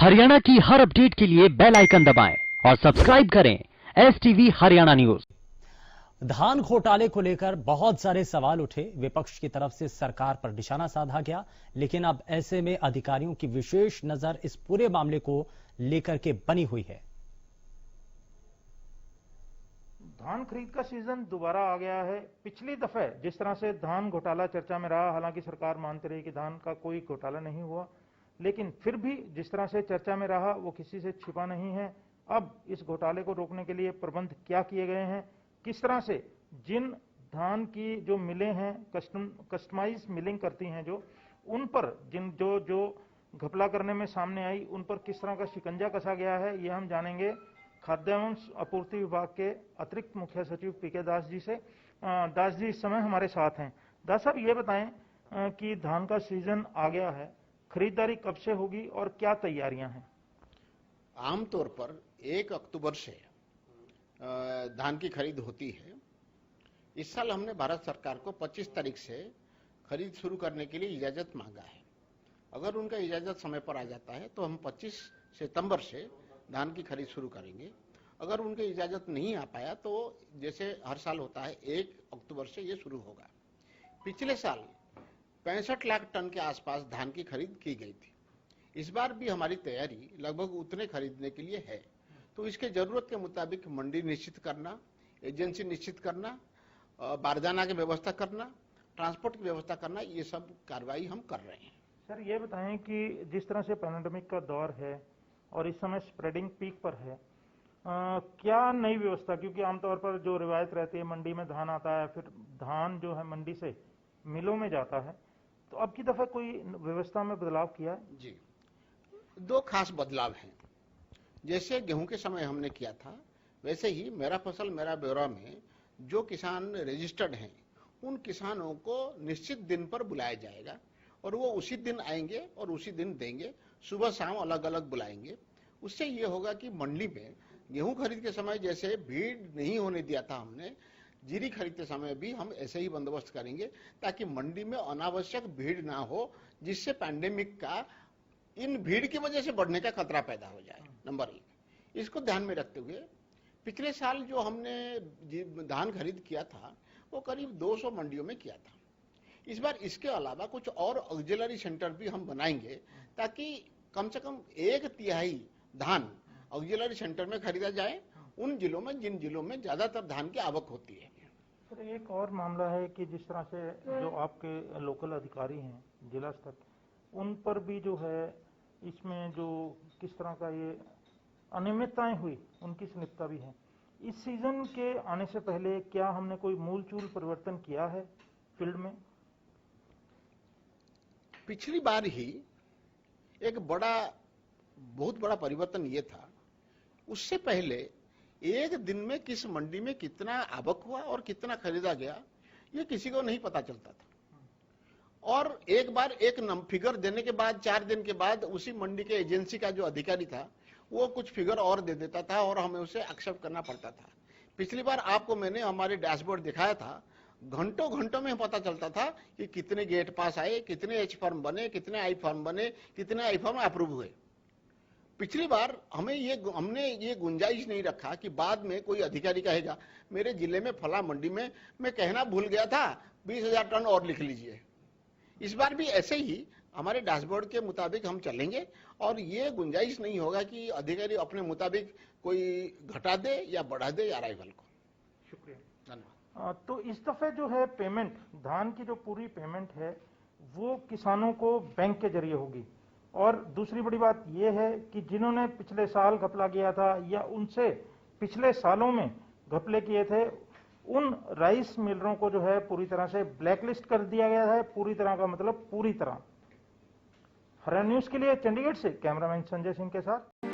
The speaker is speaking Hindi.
हरियाणा की हर अपडेट के लिए बेल आइकन दबाएं और सब्सक्राइब करें STV हरियाणा न्यूज। धान घोटाले को लेकर बहुत सारे सवाल उठे। विपक्ष की तरफ से सरकार पर निशाना साधा गया, लेकिन अब ऐसे में अधिकारियों की विशेष नजर इस पूरे मामले को लेकर के बनी हुई है। धान खरीद का सीजन दोबारा आ गया है। पिछली दफे जिस तरह से धान घोटाला चर्चा में रहा, हालांकि सरकार मानती रही कि धान का कोई घोटाला नहीं हुआ, लेकिन फिर भी जिस तरह से चर्चा में रहा वो किसी से छिपा नहीं है। अब इस घोटाले को रोकने के लिए प्रबंध क्या किए गए हैं, किस तरह से जिन धान की जो मिलें हैं कस्टमाइज मिलिंग करती हैं, जो उन पर जिन जो घपला करने में सामने आई, उन पर किस तरह का शिकंजा कसा गया है, ये हम जानेंगे खाद्य एवं आपूर्ति विभाग के अतिरिक्त मुख्य सचिव पीके दास जी से। दास जी इस समय हमारे साथ हैं। दास साहब, ये बताएं कि धान का सीजन आ गया है, खरीदारी कब से होगी और क्या तैयारियां हैं? आमतौर पर 1 अक्टूबर से धान की खरीद होती है। इस साल हमने भारत सरकार को 25 तारीख से खरीद शुरू करने के लिए इजाजत मांगा है। अगर उनका इजाजत समय पर आ जाता है तो हम 25 सितंबर से धान की खरीद शुरू करेंगे। अगर उनके इजाजत नहीं आ पाया तो जैसे हर साल होता है 1 अक्टूबर से ये शुरू होगा। पिछले साल 65 लाख टन के आसपास धान की खरीद की गई थी। इस बार भी हमारी तैयारी लगभग उतने खरीदने के लिए है। तो इसके जरूरत के मुताबिक मंडी निश्चित करना, एजेंसी निश्चित करना, बारदाना की व्यवस्था करना, ट्रांसपोर्ट की व्यवस्था करना, ये सब कार्रवाई हम कर रहे हैं। सर, ये बताएं कि जिस तरह से पैंडेमिक का दौर है और इस समय स्प्रेडिंग पीक पर है, क्या नई व्यवस्था, क्योंकि आमतौर पर जो रिवायत रहती है मंडी में धान आता है, फिर धान जो है मंडी से मिलों में जाता है, तो अब की दफा कोई व्यवस्था में बदलाव किया है? जी, 2 खास बदलाव हैं। जैसे गेहूं के समय हमने किया था, वैसे ही मेरा फसल मेरा ब्यौरा में जो किसान रजिस्टर्ड हैं उन किसानों को निश्चित दिन पर बुलाया जाएगा और वो उसी दिन आएंगे और उसी दिन देंगे। सुबह शाम अलग अलग बुलाएंगे। उससे ये होगा कि मंडी में गेहूं खरीद के समय जैसे भीड़ नहीं होने दिया था हमने, जीरी खरीदते समय भी हम ऐसे ही बंदोबस्त करेंगे ताकि मंडी में अनावश्यक भीड़ ना हो, जिससे पैंडेमिक का इन भीड़ की वजह से बढ़ने का खतरा पैदा हो जाए। नंबर 1, इसको ध्यान में रखते हुए पिछले साल जो हमने धान खरीद किया था वो करीब 200 मंडियों में किया था। इस बार इसके अलावा कुछ और ऑक्सिलरी सेंटर भी हम बनाएंगे ताकि कम से कम 1/3 धान ऑक्सिलरी सेंटर में खरीदा जाए उन जिलों में जिन जिलों में ज्यादातर धान की आवक होती है। सर, एक और मामला है कि जिस तरह से जो आपके लोकल अधिकारी हैं जिला स्तर, उन पर भी जो है इसमें जो किस तरह का ये अनियमितताएं हुई, उनकी संलिप्तता भी है। इस सीजन के आने से पहले क्या हमने कोई मूलचूल परिवर्तन किया है फील्ड में? पिछली बार ही एक बहुत बड़ा परिवर्तन ये था, उससे पहले एक दिन में किस मंडी में कितना आवक हुआ और कितना खरीदा गया ये किसी को नहीं पता चलता था। और एक बार एक फिगर देने के बाद 4 दिन के बाद उसी मंडी के एजेंसी का जो अधिकारी था वो कुछ फिगर और दे देता था और हमें उसे एक्सेप्ट करना पड़ता था। पिछली बार आपको मैंने हमारे डैशबोर्ड दिखाया था, घंटों घंटों में पता चलता था कि कितने गेट पास आए, कितने एच फॉर्म बने, कितने आई फॉर्म बने, कितने आई फॉर्म अप्रूव हुए। पिछली बार हमने ये गुंजाइश नहीं रखा कि बाद में कोई अधिकारी कहेगा मेरे जिले में फला मंडी में मैं कहना भूल गया था 20,000 टन और लिख लीजिए। इस बार भी ऐसे ही हमारे डैशबोर्ड के मुताबिक हम चलेंगे और ये गुंजाइश नहीं होगा कि अधिकारी अपने मुताबिक कोई घटा दे या बढ़ा दे अराइवल को। शुक्रिया, धन्यवाद। तो इस दफे जो है पेमेंट, धान की जो पूरी पेमेंट है वो किसानों को बैंक के जरिए होगी। और दूसरी बड़ी बात यह है कि जिन्होंने पिछले साल घपला किया था या उनसे पिछले सालों में घपले किए थे, उन राइस मिलरों को जो है पूरी तरह से ब्लैकलिस्ट कर दिया गया है। पूरी तरह का मतलब पूरी तरह। हरियाणा न्यूज के लिए चंडीगढ़ से कैमरामैन संजय सिंह के साथ